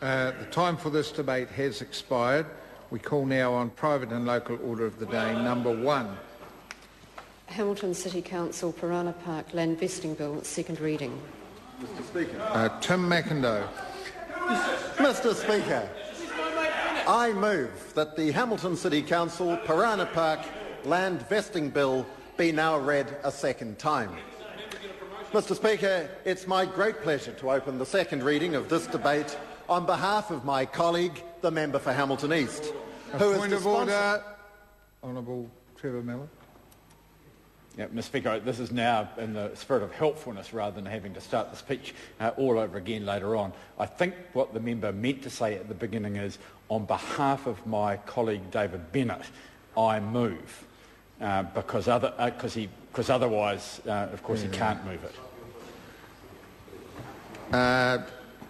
The time for this debate has expired. We call now on private and local order of the day number 1. Hamilton City Council Parana Park Land Vesting Bill, second reading. Mr. Speaker. Tim McIndoe. Mr. Speaker, I move that the Hamilton City Council Parana Park Land Vesting Bill be now read a second time. Mr. Speaker, it's my great pleasure to open the second reading of this debate on behalf of my colleague, the member for Hamilton East, who is Point of order, Honourable Trevor Miller. Yeah, Mr. Speaker, this is now in the spirit of helpfulness rather than having to start the speech all over again later on. I think what the member meant to say at the beginning is, on behalf of my colleague David Bennett, I move, because otherwise, of course, he can't move it.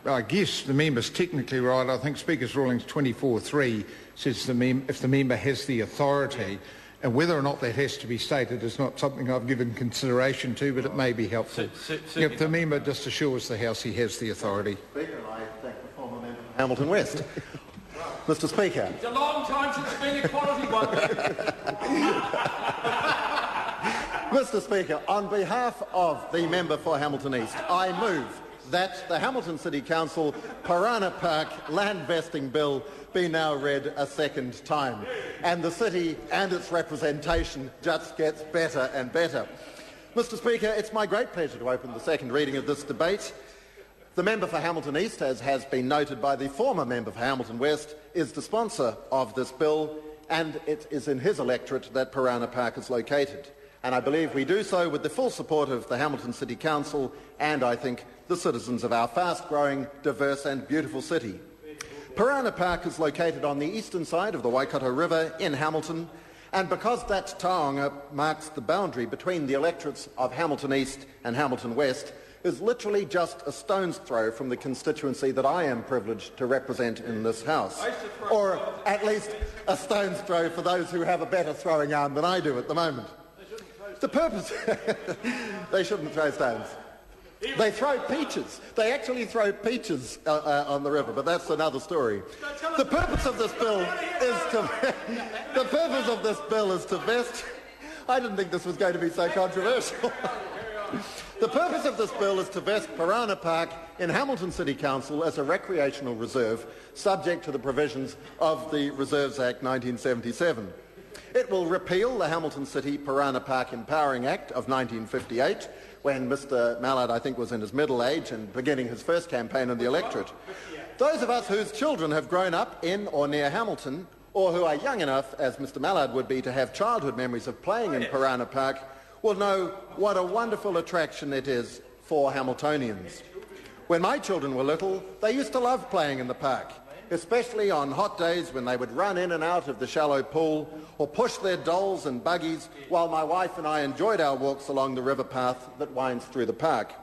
I guess the member's technically right. I think Speaker's Rulings 24.3 says if the member has the authority, and whether or not that has to be stated is not something I've given consideration to, but it may be helpful. If the member just assures the House he has the authority. Speaker, I thank the former member for Hamilton West. Mr. Speaker. It's a long time since it's been equality one. Mr. Speaker, on behalf of the member for Hamilton East, I move that the Hamilton City Council Parana Park Land Vesting Bill be now read a second time. And the city and its representation just gets better and better. Mr. Speaker, it's my great pleasure to open the second reading of this debate. The member for Hamilton East, as has been noted by the former member for Hamilton West, is the sponsor of this bill, and it is in his electorate that Parana Park is located. And I believe we do so with the full support of the Hamilton City Council and, I think, the citizens of our fast-growing, diverse and beautiful city. Parana Park is located on the eastern side of the Waikato River in Hamilton, and because that taonga marks the boundary between the electorates of Hamilton East and Hamilton West, is literally just a stone's throw from the constituency that I am privileged to represent in this House. Or at least a stone's throw for those who have a better throwing arm than I do at the moment. The purpose... They shouldn't throw stones. They throw peaches. They actually throw peaches on the river, but that's another story. The purpose of this bill is to... The purpose of this bill is to vest... I didn't think this was going to be so controversial. The purpose of this bill is to vest Parana Park in Hamilton City Council as a recreational reserve, subject to the provisions of the Reserves Act 1977. It will repeal the Hamilton City Parana Park Empowering Act of 1958, when Mr Mallard, I think, was in his middle age and beginning his first campaign in the electorate. Those of us whose children have grown up in or near Hamilton, or who are young enough, as Mr Mallard would be, to have childhood memories of playing in Parana Park, will know what a wonderful attraction it is for Hamiltonians. When my children were little, they used to love playing in the park, especially on hot days when they would run in and out of the shallow pool or push their dolls and buggies while my wife and I enjoyed our walks along the river path that winds through the park.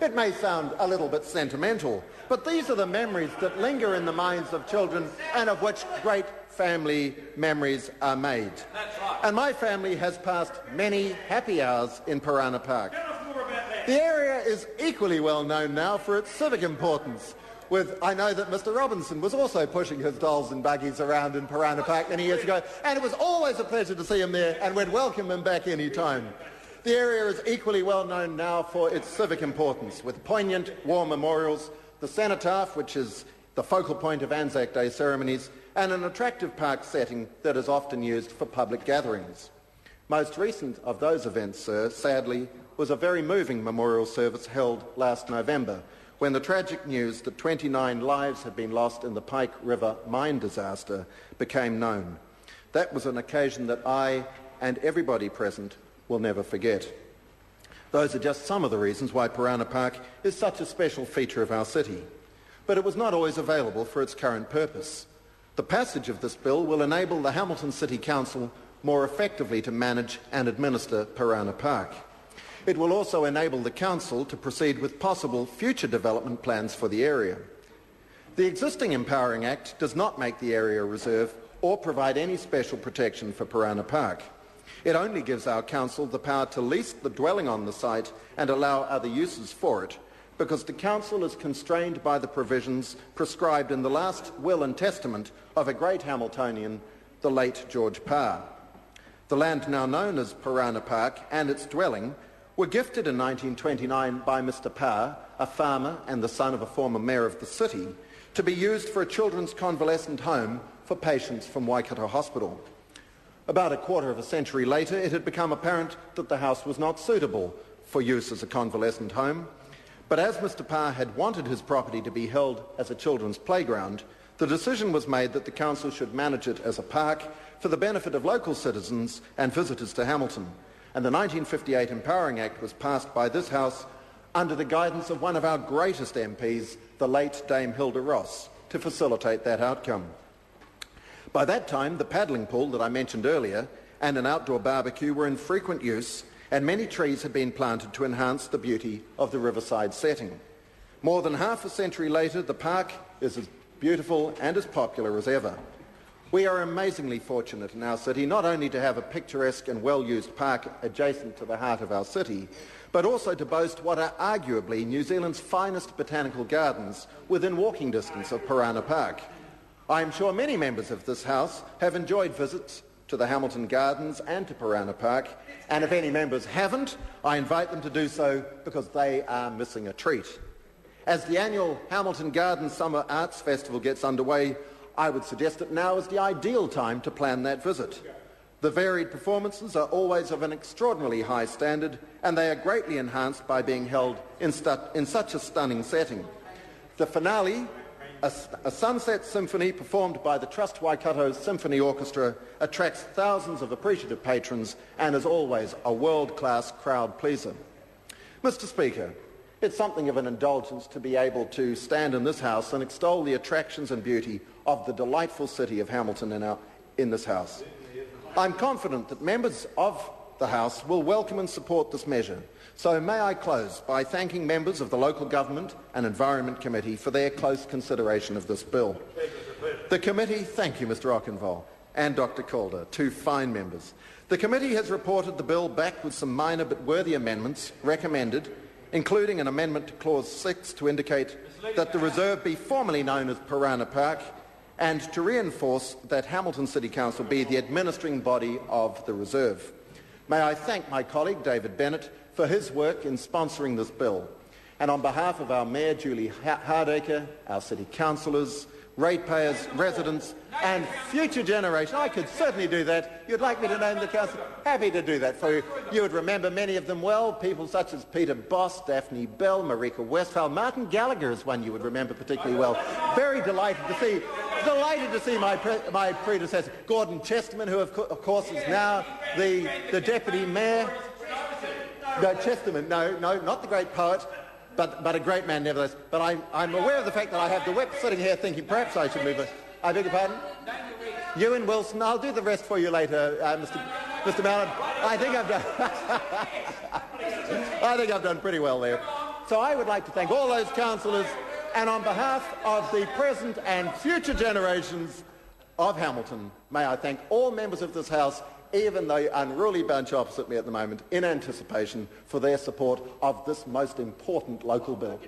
It may sound a little bit sentimental, but these are the memories that linger in the minds of children and of which great family memories are made. And my family has passed many happy hours in Parana Park. The area is equally well known now for its civic importance. I know that Mr Robinson was also pushing his dolls and buggies around in Parana Park many years ago, and it was always a pleasure to see him there, and we'd welcome him back any time. The area is equally well known now for its civic importance, with poignant war memorials, the cenotaph, which is the focal point of Anzac Day ceremonies, and an attractive park setting that is often used for public gatherings. Most recent of those events, sir, sadly, was a very moving memorial service held last November, when the tragic news that 29 lives had been lost in the Pike River mine disaster became known. That was an occasion that I and everybody present will never forget. Those are just some of the reasons why Parana Park is such a special feature of our city. But it was not always available for its current purpose. The passage of this bill will enable the Hamilton City Council more effectively to manage and administer Parana Park. It will also enable the Council to proceed with possible future development plans for the area. The existing Empowering Act does not make the area a reserve or provide any special protection for Parana Park. It only gives our Council the power to lease the dwelling on the site and allow other uses for it, because the council is constrained by the provisions prescribed in the last will and testament of a great Hamiltonian, the late George Parr. The land now known as Parana Park and its dwelling were gifted in 1929 by Mr Parr, a farmer and the son of a former mayor of the city, to be used for a children's convalescent home for patients from Waikato Hospital. About a quarter of a century later, it had become apparent that the house was not suitable for use as a convalescent home, but as Mr Parr had wanted his property to be held as a children's playground, the decision was made that the council should manage it as a park for the benefit of local citizens and visitors to Hamilton. And the 1958 Empowering Act was passed by this House under the guidance of one of our greatest MPs, the late Dame Hilda Ross, to facilitate that outcome. By that time, the paddling pool that I mentioned earlier and an outdoor barbecue were in frequent use, and many trees had been planted to enhance the beauty of the riverside setting. More than half a century later, the park is as beautiful and as popular as ever. We are amazingly fortunate in our city not only to have a picturesque and well-used park adjacent to the heart of our city, but also to boast what are arguably New Zealand's finest botanical gardens within walking distance of Parana Park. I am sure many members of this House have enjoyed visits to the Hamilton Gardens and to Parana Park, and if any members haven't, I invite them to do so because they are missing a treat. As the annual Hamilton Gardens Summer Arts Festival gets underway, I would suggest that now is the ideal time to plan that visit. The varied performances are always of an extraordinarily high standard, and they are greatly enhanced by being held in such a stunning setting. The finale, a sunset symphony performed by the Trust Waikato Symphony Orchestra, attracts thousands of appreciative patrons and is always a world-class crowd pleaser. Mr Speaker, it's something of an indulgence to be able to stand in this House and extol the attractions and beauty of the delightful city of Hamilton in this House. I'm confident that members of the House will welcome and support this measure. So may I close by thanking members of the Local Government and Environment Committee for their close consideration of this bill. The committee, thank you Mr Ockenvoll and Dr Calder, two fine members. The committee has reported the bill back with some minor but worthy amendments recommended, including an amendment to Clause 6 to indicate that the reserve be formally known as Parana Park and to reinforce that Hamilton City Council be the administering body of the reserve. May I thank my colleague David Bennett for his work in sponsoring this bill. And on behalf of our Mayor Julie Hardacre, our City Councillors, ratepayers, residents and future generations, I could certainly do that. You'd like me to name the council? Happy to do that for you. You would remember many of them well, people such as Peter Boss, Daphne Bell, Marika Westphal. Martin Gallagher is one you would remember particularly well. Very delighted to see my predecessor, Gordon Chesterman, who of course is now the Deputy Mayor. No, Chesterman, no, not the great poet, but a great man nevertheless. But I'm aware of the fact that I have the whip sitting here thinking perhaps I should move it. I beg your pardon? Ewan Wilson. I'll do the rest for you later, Mr. Mallard. I think I've done pretty well there. So I would like to thank all those councillors, and on behalf of the present and future generations of Hamilton, may I thank all members of this House, even the unruly bunch opposite me at the moment, in anticipation for their support of this most important local bill.